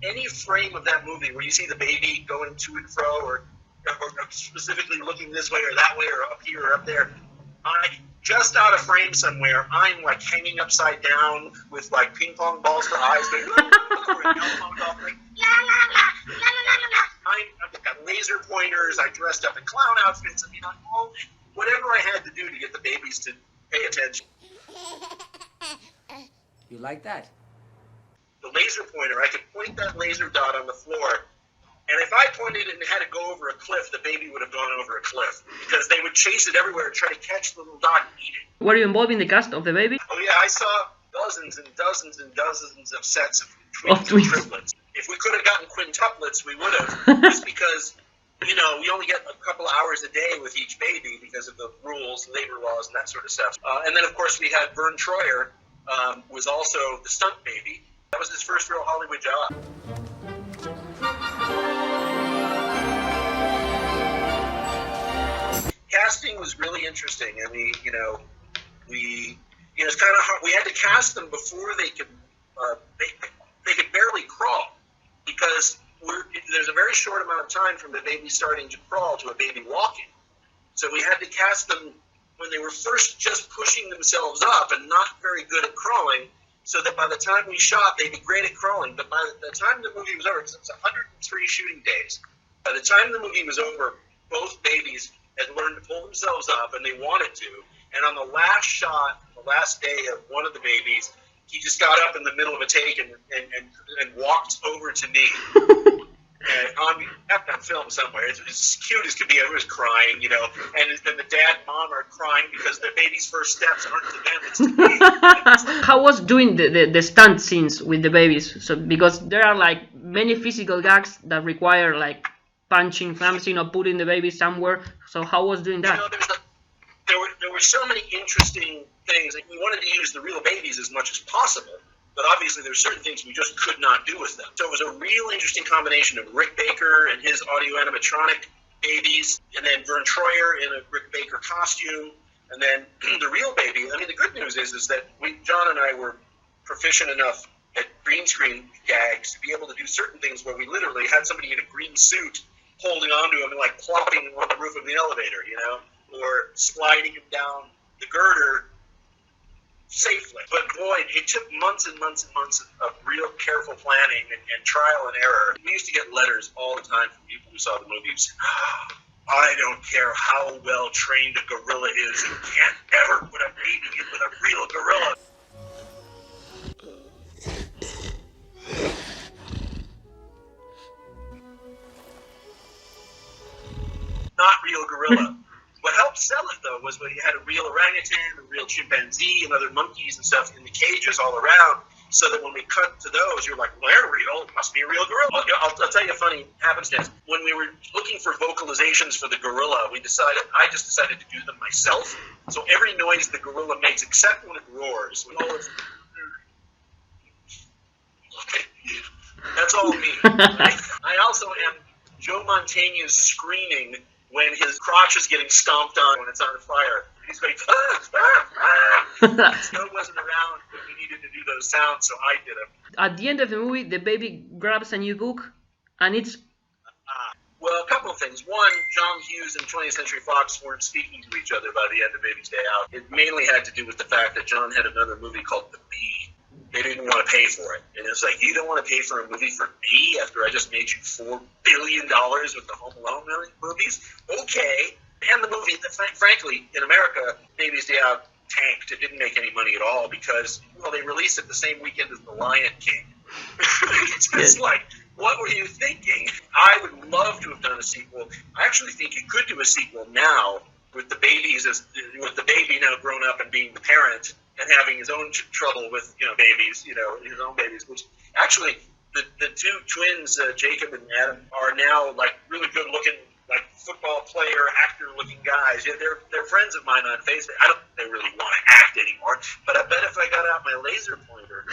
any frame of that movie where you see the baby going to and fro, or specifically looking this way or that way, or up here or up there, just out of frame somewhere, I'm like hanging upside down with like ping pong balls for eyes, going, or an Elmo doll, like, la la la la la la la. I've got laser pointers. I dressed up in clown outfits. I mean, whatever I had to do to get the babies to pay attention. You like that? The laser pointer, I could point that laser dot on the floor, and if I pointed it and had to go over a cliff, the baby would have gone over a cliff, because they would chase it everywhere and try to catch the little dot and eat it. Were you involved in the cast of the baby? Oh yeah, I saw dozens and dozens and dozens of sets of twins and triplets. If we could have gotten quintuplets, we would have, just because, you know, we only get a couple of hours a day with each baby because of the rules, labor laws, and that sort of stuff. And then, of course, we had Vern Troyer, was also the stunt baby. That was his first real Hollywood job. Casting was really interesting. I mean, it's kind of hard. We had to cast them before they could barely crawl, because there's a very short amount of time from the baby starting to crawl to a baby walking. So we had to cast them when they were first just pushing themselves up and not very good at crawling, so that by the time we shot, they'd be great at crawling. But by the time the movie was over, because it's 103 shooting days, by the time the movie was over, both babies had learned to pull themselves up, and they wanted to. And on the last shot, the last day of one of the babies, he just got up in the middle of a take and walked over to me. And on film somewhere, it's as cute as could be. I was crying, you know, and then the dad and mom are crying because their baby's first steps aren't to them, it's to me. How was doing the stunt scenes with the babies? So because there are like many physical gags that require like punching something or putting the baby somewhere. So how was doing that? You know, there were so many interesting things. Like, we wanted to use the real babies as much as possible, but obviously there were certain things we just could not do with them. So it was a real interesting combination of Rick Baker and his audio animatronic babies, and then Vern Troyer in a Rick Baker costume, and then the real baby. I mean, the good news is that John and I were proficient enough at green screen gags to be able to do certain things where we literally had somebody in a green suit holding onto him and like plopping him on the roof of the elevator, you know, or sliding him down the girder safely. But boy, it took months and months and months of real careful planning and trial and error. We used to get letters all the time from people who saw the movies. I don't care how well trained a gorilla is, you can't ever put a baby in with a real gorilla. Not real gorilla. What helped sell it, though, was when you had a real orangutan, a real chimpanzee, and other monkeys and stuff in the cages all around, so that when we cut to those, you're like, well, they're real. It must be a real gorilla. I'll tell you a funny happenstance. When we were looking for vocalizations for the gorilla, I just decided to do them myself. So every noise the gorilla makes, except when it roars, that's all me. I also am Joe Mantegna's screaming when his crotch is getting stomped on when it's on fire. He's going, Joe wasn't around when we needed to do those sounds, so I did them. At the end of the movie, the baby grabs a new book, and it's... Well, a couple of things. One, John Hughes and 20th Century Fox weren't speaking to each other by the end of Baby's Day Out. It mainly had to do with the fact that John had another movie called The Bee. They didn't want to pay for it. And it's like, you don't want to pay for a movie for me after I just made you $4 billion with the Home Alone movies? Okay. And the movie, frankly, in America, Baby's Day Out tanked. It didn't make any money at all because, well, they released it the same weekend as The Lion King. It's just like, what were you thinking? I would love to have done a sequel. I actually think you could do a sequel now with the baby now grown up and being the parent and having his own trouble with, babies, his own babies, which actually the two twins, Jacob and Adam, are now like really good looking, like football player, actor looking guys. Yeah, they're friends of mine on Facebook. I don't think they really want to act anymore, but I bet if I got out my laser pointer